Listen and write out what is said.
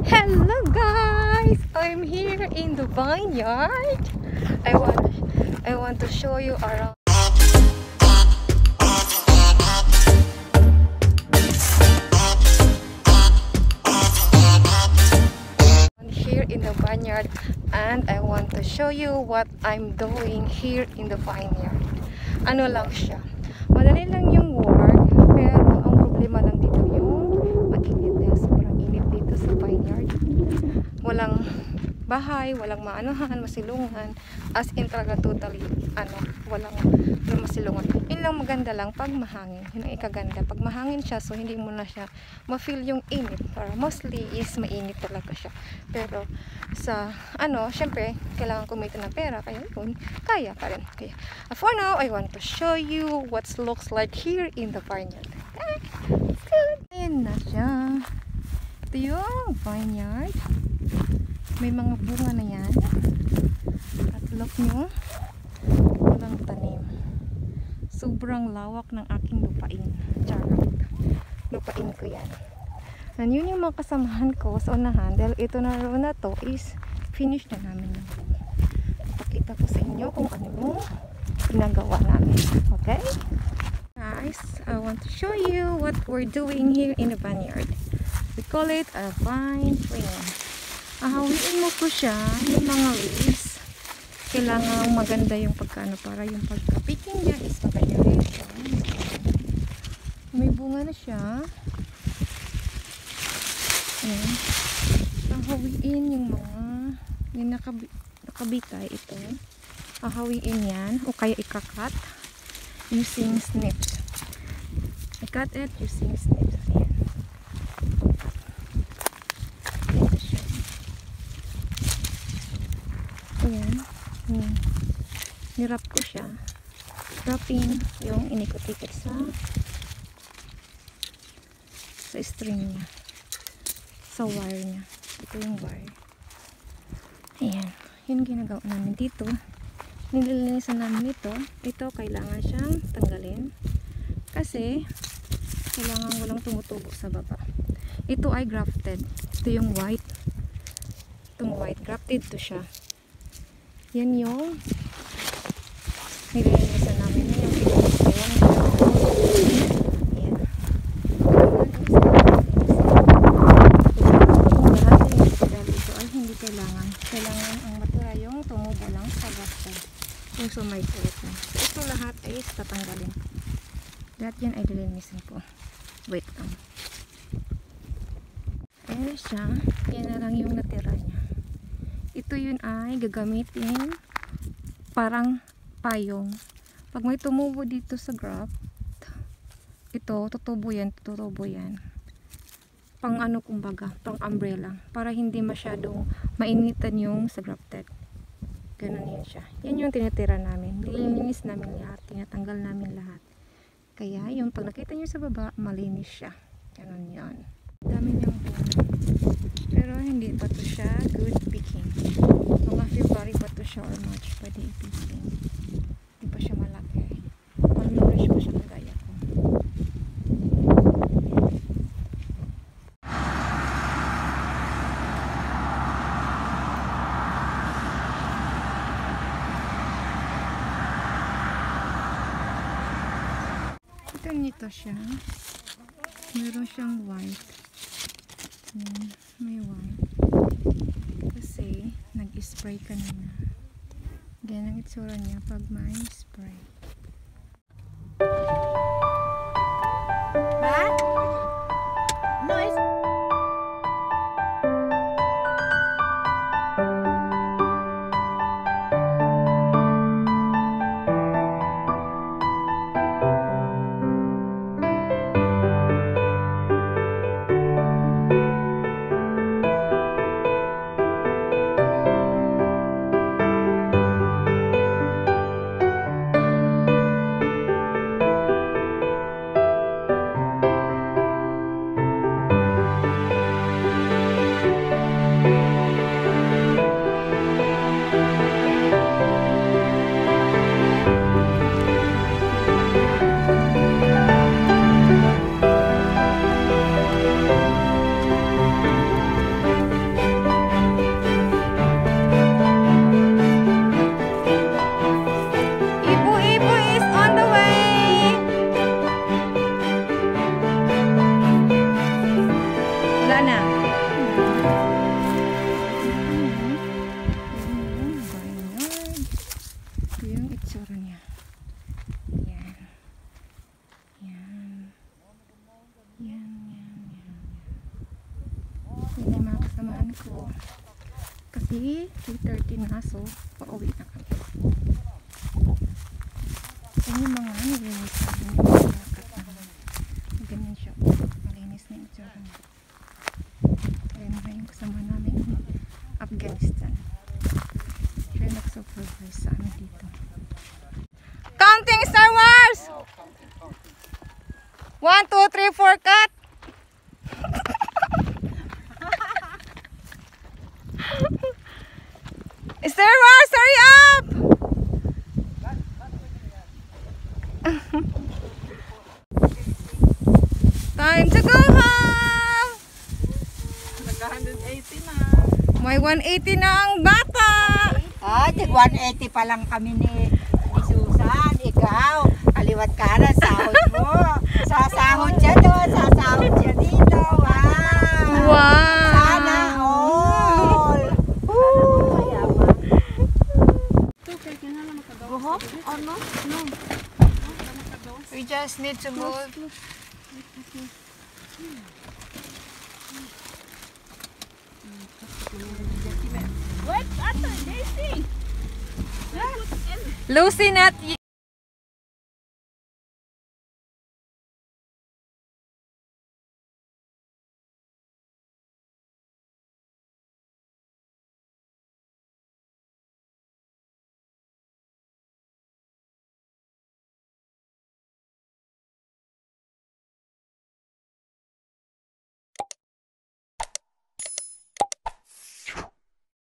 Hello guys! I'm here in the vineyard. I want to show you around. Here in the vineyard, and I want to show you what I'm doing here in the vineyard. Ano lang siya, madali lang yung work, pero ang problema lang dito yung mainit dahil sobrang init dito sa vineyard. Walang bahay, walang maanuhan, masilungan, as in talaga totally walang masilungan. Yun lang maganda lang pag mahangin, yun ang ikaganda pag mahangin siya, so hindi mo na siya ma-feel yung init, para mostly is mainit talaga siya. Pero sa syempre kailangan kumita ng pera, kaya yun, kaya pa rin. Kaya for now, I want to show you what looks like here in the vineyard. Let's go! Ayan na siya. Ito yung vineyard. May mga bunga na yan. At look nyo, walang tanim. Sobrang lawak ng aking lupain. Charot. Lupain ko yan. And yun yung mga kasamahan ko sa unahan. Dahil ito na row na to is finish na namin. Pakita ko sa inyo kung ano ginagawa namin. Okay? Guys, I want to show you what we're doing here in the vineyard. We call it a vine frame. Ahawiin mo po siya, yung mga leaves. Kailangan maganda yung pagkano para yung pagkapiking niya is maganda rin siya. May bunga na siya. Ayan. Ahawiin yung mga yung nakabitay ito. Ahawiin yan o kaya ikakat using snips. I cut it using snips. Ayan. Ayan. Nirap ko siya. Wrapping yung inikot-ikot sa string niya. Sa wire niya. Ito yung wire. Ayan. Yun ginagawa namin dito. Nililinisan namin ito. Ito kailangan siyang tanggalin. Kasi kailangan walang tumutubo sa baba. Ito ay grafted. Ito yung white. Itong white. Grafted to siya. Yan yung nililinisan namin. Yan yung pinag-isayan. Ayan. Lahat yung ito ay hindi kailangan. Kailangan ang matira yung tumubo lang sa grafted. Yung sumaysuot na. So, ito lahat ay tatanggalin. Lahat yan ay dilinisin po. Wait lang. Ayan siya. Yan na lang yung natira niya. Ito yun ay gagamitin parang payong. Pag may tumubo dito sa graft, ito, tutubo yan. Pang kumbaga, pang umbrella. Para hindi masyadong mainitan yung sa grafted. Ganun yan siya. Yan yung tinitira namin. Nililinis namin lahat. Tinatanggal namin lahat. Kaya yung pag nakita nyo sa baba, malinis siya. Ganun yan. Dami niyang bunga. Pero hindi pa to siya good picking. Mga February pa to siya or March pwede i-picking. Hindi pa siya malaki. Malnourished pa siya kagaya ko. Ito nito siya. Meron siyang white. May white. Kasi nag-spray kanina. Ganyan ang itsura niya pag may spray. What? Noise? Ito yung itsura niya. Yan. Yan. Yan. Yan ay mga kasamaan ko. Kasi 3:30 na, so pauwi na kami. Yan yung mga nilinis ko. Ganyan siya. Malinis na yung itsura niya. Ayan na yung kasama namin in Afghanistan. Siya nag-supervise sa amin dito. Counting Star Wars! 1, 2, 3, 4, cut! Star Wars, hurry up! Time to go home! Nagka-180 na. May 180 na ang bata! Tig-180 pa lang kami ni Susan. Ikaw, kaliwat kanan, sahod mo. Sasahod siya doon, sasahod siya dito. Wow! Wow! Sana all! Ano? No. We just need to move. Wait, Daisy! Lucy, not